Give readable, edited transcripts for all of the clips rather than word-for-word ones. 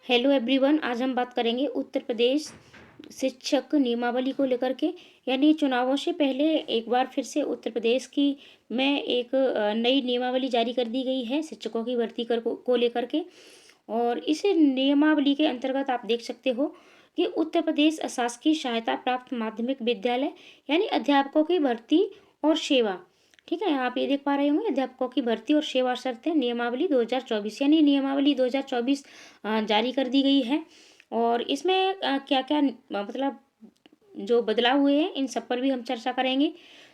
Hello everyone, आज हम बात करेंगे उत्तर प्रदेश शिक्षक नियमावली को लेकर के। यानी चुनावों से पहले एक बार फिर से उत्तर प्रदेश की में एक नई नियमावली जारी कर दी गई है शिक्षकों की भर्ती को लेकर के। और इस नियमावली के अंतर्गत आप देख सकते हो कि उत्तर प्रदेश अशासकीय सहायता प्राप्त माध्यमिक विद्यालय यानी अध्यापकों की भर्ती और सेवा। ठीक है, आप ये देख पा रहे होंगे अध्यापकों की भर्ती और सेवा शर्तें नियमावली 2024, यानी नियमावली 2024 जारी कर दी गई है। और इसमें क्या क्या मतलब जो बदलाव हुए हैं इन सब पर भी हम चर्चा करेंगे।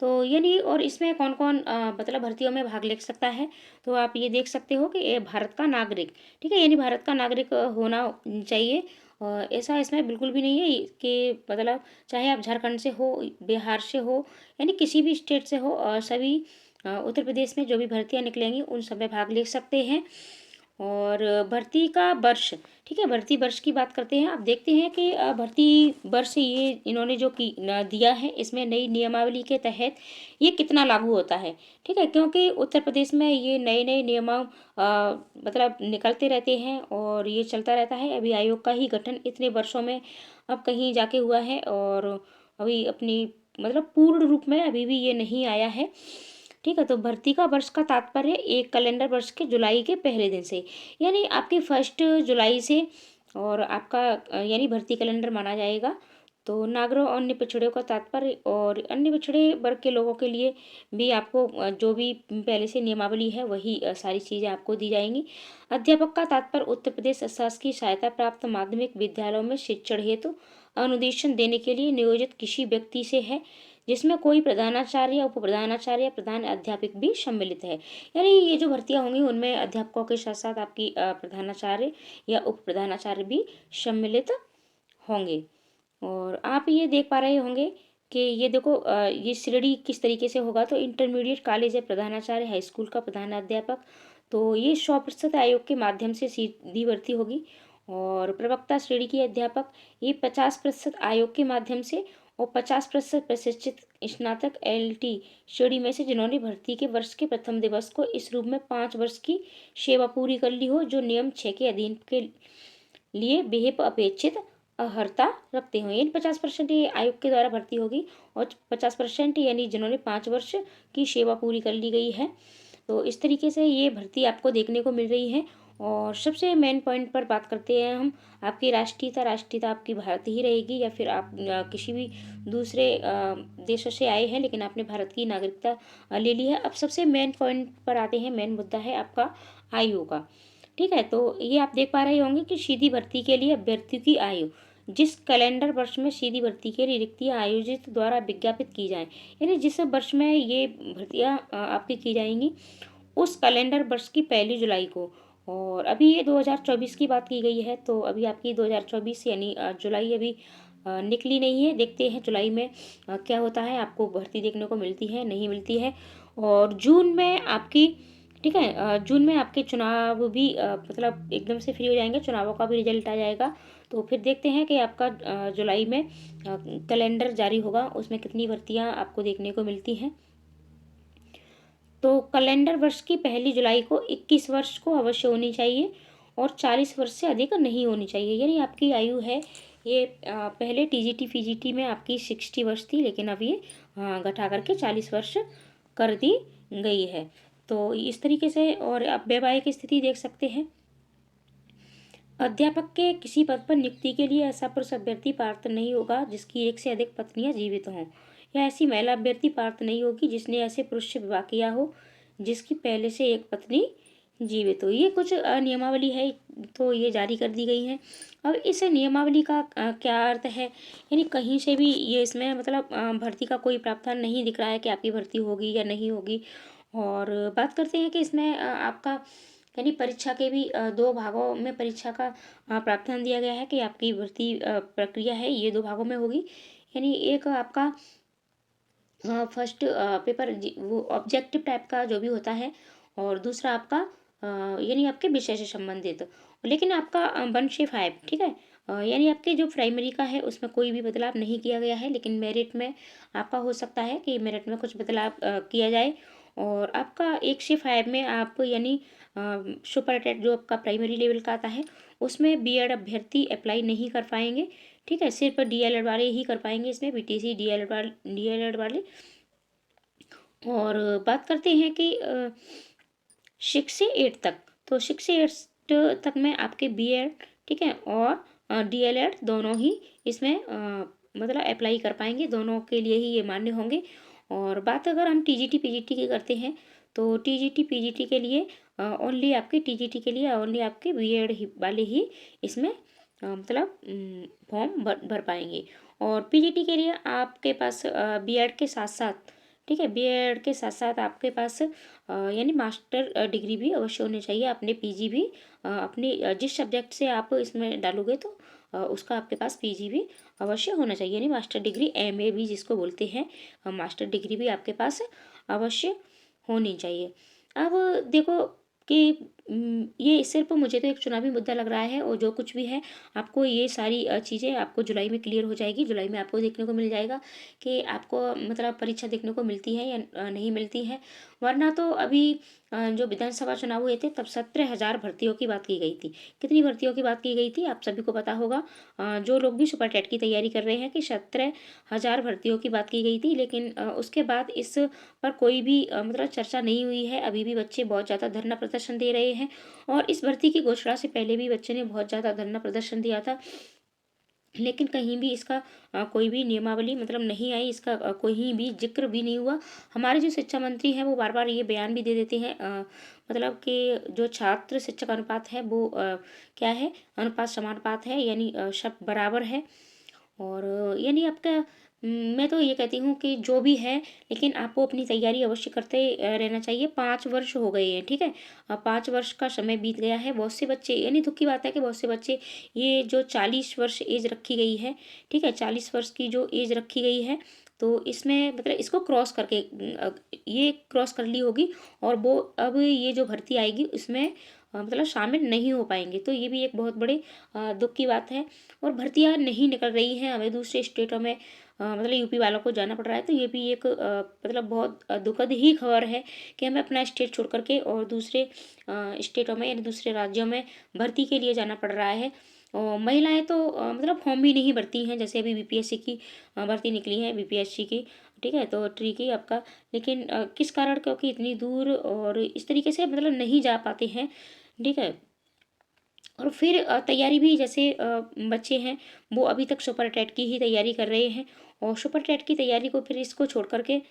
तो यानी और इसमें कौन कौन मतलब भर्तियों में भाग ले सकता है। तो आप ये देख सकते हो कि ये भारत का नागरिक, ठीक है, यानी भारत का नागरिक होना चाहिए। ऐसा इसमें बिल्कुल भी नहीं है कि मतलब चाहे आप झारखंड से हो, बिहार से हो, यानी किसी भी स्टेट से हो, सभी उत्तर प्रदेश में जो भी भर्तियां निकलेंगी उन सब में भाग ले सकते हैं। और भर्ती का वर्ष, ठीक है, भर्ती वर्ष की बात करते हैं। आप देखते हैं कि भर्ती वर्ष ये इन्होंने जो दिया है इसमें नई नियमावली के तहत ये कितना लागू होता है। ठीक है, क्योंकि उत्तर प्रदेश में ये नए नए नियम मतलब निकलते रहते हैं और ये चलता रहता है। अभी आयोग का ही गठन इतने वर्षों में अब कहीं जाके हुआ है और अभी अपनी मतलब पूर्ण रूप में अभी भी ये नहीं आया है। ठीक है, तो भर्ती का वर्ष का तात्पर्य एक कैलेंडर वर्ष के जुलाई के पहले दिन से, यानी आपकी 1 जुलाई से और आपका यानी भर्ती कैलेंडर माना जाएगा। तो नागरों और अन्य पिछड़ों का तात्पर्य और अन्य पिछड़े वर्ग के लोगों के लिए भी आपको जो भी पहले से नियमावली है वही सारी चीज़ें आपको दी जाएंगी। अध्यापक का तात्पर्य उत्तर प्रदेश शासकीय सहायता प्राप्त माध्यमिक विद्यालयों में शिक्षण हेतु अनुदेशन देने के लिए नियोजित किसी व्यक्ति से है, जिसमें कोई प्रधानाचार्य, उप प्रधानाचार्य, प्रधान अध्यापक भी सम्मिलित है। यानी ये जो भर्तियां होंगी उनमें अध्यापकों के साथ साथ आपकी प्रधानाचार्य या उप प्रधानाचार्य भी सम्मिलित होंगे। और आप ये देख पा रहे होंगे कि ये देखो ये श्रेणी किस तरीके से होगा। तो इंटरमीडिएट कॉलेज है प्रधानाचार्य, हाई स्कूल का प्रधानाध्यापक, तो ये 100% आयोग के माध्यम से सीधी भर्ती होगी। और प्रवक्ता श्रेणी की अध्यापक ये 50% आयोग के माध्यम से और 50% प्रशिक्षित स्नातक LT श्रेणी में से जिन्होंने भर्ती के वर्ष के प्रथम दिवस को इस रूप में 5 वर्ष की सेवा पूरी कर ली हो, जो नियम 6 के अधीन के लिए बेहद अपेक्षित अर्हता रखते हो। यानी 50% ये आयोग के द्वारा भर्ती होगी और 50% यानी जिन्होंने 5 वर्ष की सेवा पूरी कर ली गई है। तो इस तरीके से ये भर्ती आपको देखने को मिल रही है। और सबसे मेन पॉइंट पर बात करते हैं हम, आपकी राष्ट्रीयता आपकी भारत ही रहेगी या फिर आप किसी भी दूसरे देशों से आए हैं लेकिन आपने भारत की नागरिकता ले ली है। अब सबसे मेन पॉइंट पर आते हैं, मेन मुद्दा है आपका आयु का। ठीक है, तो ये आप देख पा रहे होंगे कि सीधी भर्ती के लिए अभ्यर्थियों की आयु जिस कैलेंडर वर्ष में सीधी भर्ती के लिए रिक्तियाँ आयोजित द्वारा विज्ञापित की जाएं, यानी जिस वर्ष में ये भर्तियाँ आपकी की जाएंगी उस कैलेंडर वर्ष की 1 जुलाई को। और अभी ये 2024 की बात की गई है, तो अभी आपकी 2024 यानी जुलाई अभी निकली नहीं है। देखते हैं जुलाई में क्या होता है, आपको भर्ती देखने को मिलती है नहीं मिलती है। और जून में आपकी, ठीक है, जून में आपके चुनाव भी मतलब एकदम से फ्री हो जाएंगे, चुनावों का भी रिजल्ट आ जाएगा। तो फिर देखते हैं कि आपका जुलाई में कैलेंडर जारी होगा उसमें कितनी भर्तियां आपको देखने को मिलती हैं। तो कैलेंडर वर्ष की 1 जुलाई को 21 वर्ष को अवश्य होनी चाहिए और 40 वर्ष से अधिक नहीं होनी चाहिए। यानी आपकी आयु है ये पहले TGT PGT में आपकी 60 वर्ष थी, लेकिन अब ये घटा करके 40 वर्ष कर दी गई है। तो इस तरीके से और आप वैवाहिक स्थिति देख सकते हैं। अध्यापक के किसी पद पर नियुक्ति के लिए ऐसा पुरुष अभ्यर्थी पात्र नहीं होगा जिसकी एक से अधिक पत्नियां जीवित हों, या ऐसी महिला अभ्यर्थी पात्र नहीं होगी जिसने ऐसे पुरुष से विवाह किया हो जिसकी पहले से एक पत्नी जीवित हो। ये कुछ नियमावली है, तो ये जारी कर दी गई है। अब इस नियमावली का क्या अर्थ है, यानी कहीं से भी ये इसमें मतलब भर्ती का कोई प्रावधान नहीं दिख रहा है कि आपकी भर्ती होगी या नहीं होगी। और बात करते हैं कि इसमें आपका यानी परीक्षा के भी 2 भागों में परीक्षा का प्रावधान दिया गया है कि आपकी भर्ती प्रक्रिया है ये 2 भागों में होगी। यानी एक आपका फर्स्ट पेपर वो ऑब्जेक्टिव टाइप का जो भी होता है, और दूसरा आपका यानी आपके विषय से संबंधित। लेकिन आपका 1 से 5, ठीक है, यानी आपके जो प्राइमरी का है उसमें कोई भी बदलाव नहीं किया गया है, लेकिन मेरिट में आपका हो सकता है कि मेरिट में कुछ बदलाव किया जाए। और आपका 1 से 5 में आप यानी सुपर टेट जो आपका प्राइमरी लेवल का आता है, उसमें बीएड अभ्यर्थी अप्लाई नहीं कर पाएंगे। ठीक है, सिर्फ डीएलएड वाले ही कर पाएंगे इसमें, बीटीसी डीएलएड वाले। और बात करते हैं कि 6 से 8 तक, तो 6 से 8 तक में आपके बीएड, ठीक है, और डीएलएड दोनों ही इसमें मतलब अप्लाई कर पाएंगे, दोनों के लिए ही ये मान्य होंगे। और बात अगर हम टीजीटी पीजीटी की करते हैं, तो टीजीटी पीजीटी के लिए ओनली आपके टीजीटी के लिए ओनली आपके बीएड वाले ही इसमें मतलब फॉर्म भर पाएंगे। और पीजीटी के लिए आपके पास बीएड के साथ साथ, ठीक है, बीएड के साथ साथ आपके पास यानी मास्टर डिग्री भी अवश्य होनी चाहिए। आपने पीजी भी अपने जिस सब्जेक्ट से आप इसमें डालोगे, तो उसका आपके पास पीजी भी अवश्य होना चाहिए, यानी मास्टर डिग्री एमए भी जिसको बोलते हैं, मास्टर डिग्री भी आपके पास अवश्य होनी चाहिए। अब देखो कि ये सिर्फ मुझे तो एक चुनावी मुद्दा लग रहा है, और जो कुछ भी है आपको ये सारी चीज़ें आपको जुलाई में क्लियर हो जाएगी। जुलाई में आपको देखने को मिल जाएगा कि आपको मतलब परीक्षा देखने को मिलती है या नहीं मिलती है। वरना तो अभी जो विधानसभा चुनाव हुए थे, तब 17,000 भर्तियों की बात की गई थी। कितनी भर्तियों की बात की गई थी आप सभी को पता होगा। जो लोग भी सुपर टेट की तैयारी कर रहे हैं, कि 17,000 भर्तियों की बात की गई थी। लेकिन उसके बाद इस पर कोई भी मतलब चर्चा नहीं हुई है। अभी भी बच्चे बहुत ज़्यादा धरना प्रदर्शन दे रहे हैं, और इस भर्ती की घोषणा से पहले भी बच्चे ने बहुत ज़्यादा धरना प्रदर्शन दिया था, लेकिन कहीं भी इसका कोई भी नियमावली मतलब नहीं आई, इसका कोई भी जिक्र भी नहीं हुआ। हमारे जो शिक्षा मंत्री हैं वो बार बार ये बयान भी दे देते हैं, मतलब कि जो छात्र शिक्षक अनुपात है वो क्या है, अनुपात समानुपात है, यानी सब बराबर है। और यानी आपका मैं तो ये कहती हूँ कि जो भी है, लेकिन आपको अपनी तैयारी अवश्य करते रहना चाहिए। 5 वर्ष हो गए हैं, ठीक है, 5 वर्ष का समय बीत गया है। बहुत से बच्चे, यानी दुख की बात है कि बहुत से बच्चे, ये जो 40 वर्ष एज रखी गई है, ठीक है, 40 वर्ष की जो एज रखी गई है, तो इसमें मतलब इसको क्रॉस करके ये क्रॉस कर ली होगी, और वो अब ये जो भर्ती आएगी उसमें मतलब शामिल नहीं हो पाएंगे। तो ये भी एक बहुत बड़े दुख की बात है। और भर्तियां नहीं निकल रही हैं, हमें दूसरे स्टेटों में मतलब यूपी वालों को जाना पड़ रहा है। तो ये भी एक मतलब बहुत दुखद ही खबर है कि हमें अपना स्टेट छोड़ करके और दूसरे स्टेटों में यानी दूसरे राज्यों में भर्ती के लिए जाना पड़ रहा है। और महिलाएं तो मतलब फॉर्म भी नहीं भरती हैं, जैसे अभी बीपीएससी की भर्ती निकली है, बीपीएससी की, ठीक है, तो ट्री की आपका। लेकिन किस कारण, क्योंकि इतनी दूर और इस तरीके से मतलब नहीं जा पाते हैं, ठीक है। और फिर तैयारी भी, जैसे बच्चे हैं वो अभी तक सुपर टेट की ही तैयारी कर रहे हैं, और सुपर टेट की तैयारी को फिर इसको छोड़ करके,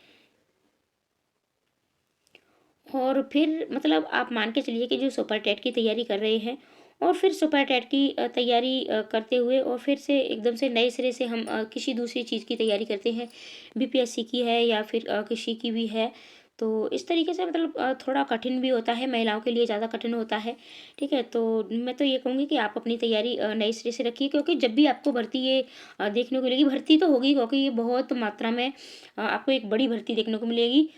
और फिर मतलब आप मान के चलिए कि जो सुपर टेट की तैयारी कर रहे हैं, और फिर सुपर टेट की तैयारी करते हुए और फिर से एकदम से नए सिरे से हम किसी दूसरी चीज़ की तैयारी करते हैं, बीपीएससी की है या फिर किसी की भी है, तो इस तरीके से मतलब थोड़ा कठिन भी होता है, महिलाओं के लिए ज़्यादा कठिन होता है, ठीक है। तो मैं तो ये कहूँगी कि आप अपनी तैयारी नए सिरे से रखिए, क्योंकि जब भी आपको भर्ती ये देखने को मिलेगी, भर्ती तो होगी, क्योंकि ये बहुत मात्रा में आपको एक बड़ी भर्ती देखने को मिलेगी।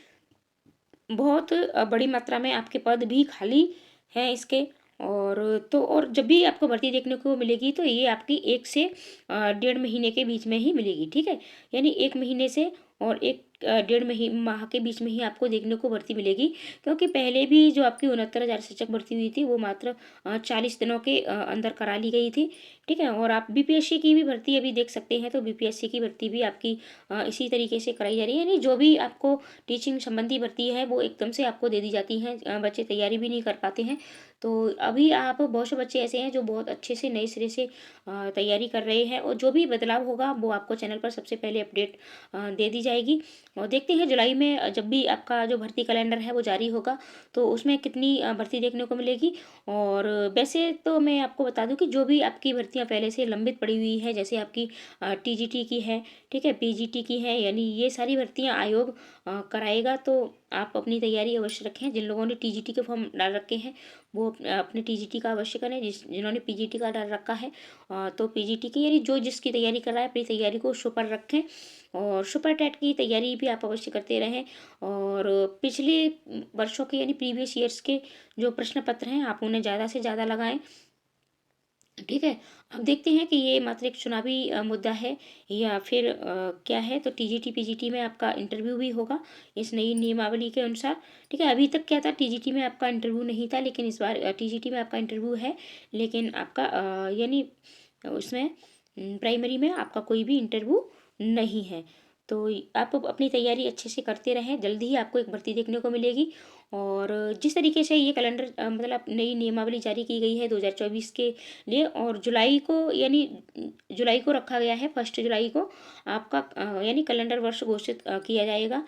बहुत बड़ी मात्रा में आपके पद भी खाली हैं इसके। और तो और जब भी आपको भर्ती देखने को मिलेगी, तो ये आपकी 1 से 1.5 महीने के बीच में ही मिलेगी, ठीक है, यानी 1 महीने से और 1 डेढ़ माह के बीच में ही आपको देखने को भर्ती मिलेगी। क्योंकि पहले भी जो आपकी 69,000 शिक्षक भर्ती हुई थी, वो मात्र 40 दिनों के अंदर करा ली गई थी, ठीक है। और आप बीपीएससी की भी भर्ती अभी देख सकते हैं, तो बीपीएससी की भर्ती भी आपकी इसी तरीके से कराई जा रही है, यानी जो भी आपको टीचिंग संबंधी भर्ती है वो एकदम से आपको दे दी जाती हैं, बच्चे तैयारी भी नहीं कर पाते हैं। तो अभी आप, बहुत से बच्चे ऐसे हैं जो बहुत अच्छे से नए सिरे से तैयारी कर रहे हैं, और जो भी बदलाव होगा वो आपको चैनल पर सबसे पहले अपडेट दे दी जाएगी। और देखते हैं जुलाई में जब भी आपका जो भर्ती कैलेंडर है वो जारी होगा, तो उसमें कितनी भर्ती देखने को मिलेगी। और वैसे तो मैं आपको बता दूं कि जो भी आपकी भर्तियां पहले से लंबित पड़ी हुई है, जैसे आपकी टीजीटी की है, ठीक है, पीजीटी की है, यानी ये सारी भर्तियां आयोग कराएगा। तो आप अपनी तैयारी अवश्य रखें। जिन लोगों ने टीजीटी के फॉर्म डाल रखे हैं वो अपने टीजीटी का अवश्य करें। जिन्होंने पीजीटी का डाल रखा है, तो पीजीटी की, यानी जो जिसकी तैयारी कर रहा है अपनी तैयारी को सुपर रखें। और सुपर टेट की तैयारी भी आप अवश्य करते रहें। और पिछले वर्षों के यानी प्रीवियस ईयर्स के जो प्रश्न पत्र हैं, आप उन्हें ज़्यादा से ज़्यादा लगाएं। ठीक है। अब देखते हैं कि ये मात्र एक चुनावी मुद्दा है या फिर क्या है। तो टीजीटी पीजीटी में आपका इंटरव्यू भी होगा इस नई नियमावली के अनुसार। ठीक है, अभी तक क्या था, टीजीटी में आपका इंटरव्यू नहीं था, लेकिन इस बार टीजीटी में आपका इंटरव्यू है। लेकिन आपका यानी उसमें प्राइमरी में आपका कोई भी इंटरव्यू नहीं है। तो आप अपनी तैयारी अच्छे से करते रहें, जल्दी ही आपको एक भर्ती देखने को मिलेगी। और जिस तरीके से ये कैलेंडर मतलब नई नियमावली जारी की गई है 2024 के लिए, और जुलाई को यानी जुलाई को रखा गया है, 1 जुलाई को आपका यानी कैलेंडर वर्ष घोषित किया जाएगा।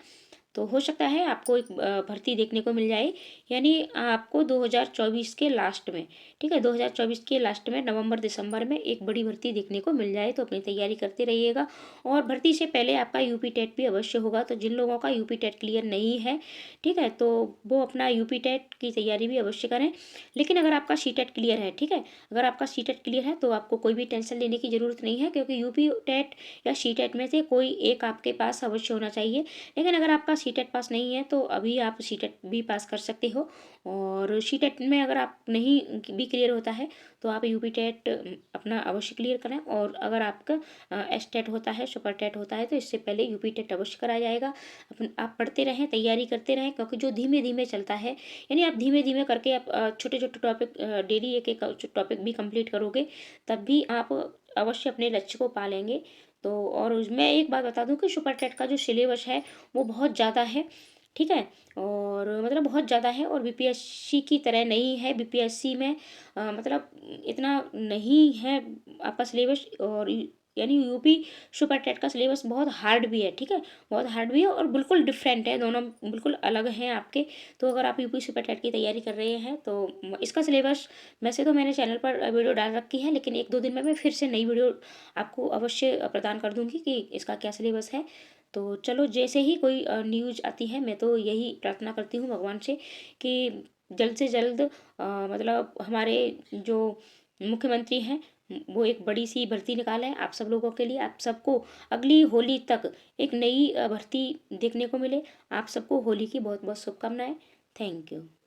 तो हो सकता है आपको एक भर्ती देखने को मिल जाए, यानी आपको 2024 के लास्ट में, ठीक है, 2024 के लास्ट में नवंबर दिसंबर में एक बड़ी भर्ती देखने को मिल जाए। तो अपनी तैयारी करते रहिएगा। और भर्ती से पहले आपका यूपी टेट भी अवश्य होगा। तो जिन लोगों का यूपी टेट क्लियर नहीं है, ठीक है, तो वो अपना यूपी टेट की तैयारी भी अवश्य करें। लेकिन अगर आपका सी टेट क्लियर है, ठीक है, अगर आपका सी टेट क्लियर है तो आपको कोई भी टेंशन लेने की ज़रूरत नहीं है, क्योंकि यूपी टेट या सी टेट में से कोई एक आपके पास अवश्य होना चाहिए। लेकिन अगर आपका सी टेट पास नहीं है तो अभी आप सी टेट भी पास कर सकते हो। और सी टेट में अगर आप नहीं भी क्लियर होता है तो आप यूपी टेट अपना अवश्य क्लियर करें। और अगर आपका एस टेट होता है, सुपर टेट होता है, तो इससे पहले यूपी टेट अवश्य कराया जाएगा। आप पढ़ते रहें, तैयारी करते रहें, क्योंकि जो धीमे धीमे चलता है, यानी आप धीमे धीमे करके आप छोटे छोटे टॉपिक डेली एक एक टॉपिक भी कंप्लीट करोगे, तब भी आप अवश्य अपने लक्ष्य को पा लेंगे। तो और मैं एक बात बता दूं कि सुपर टेट का जो सिलेबस है वो बहुत ज़्यादा है, ठीक है, और मतलब बहुत ज़्यादा है, और बीपीएससी की तरह नहीं है। बीपीएससी में मतलब इतना नहीं है आपका सिलेबस। और यानी यूपी सुपर टेट का सिलेबस बहुत हार्ड भी है, ठीक है, बहुत हार्ड भी है और बिल्कुल डिफरेंट है, दोनों बिल्कुल अलग हैं आपके। तो अगर आप यूपी सुपर टेट की तैयारी कर रहे हैं तो इसका सिलेबस वैसे तो मैंने चैनल पर वीडियो डाल रखी है, लेकिन एक दो दिन में मैं फिर से नई वीडियो आपको अवश्य प्रदान कर दूंगी कि इसका क्या सिलेबस है। तो चलो, जैसे ही कोई न्यूज आती है, मैं तो यही प्रार्थना करती हूँ भगवान से कि जल्द से जल्द मतलब हमारे जो मुख्यमंत्री हैं वो एक बड़ी सी भर्ती निकालें आप सब लोगों के लिए। आप सबको अगली होली तक एक नई भर्ती देखने को मिले। आप सबको होली की बहुत बहुत शुभकामनाएं। Thank you.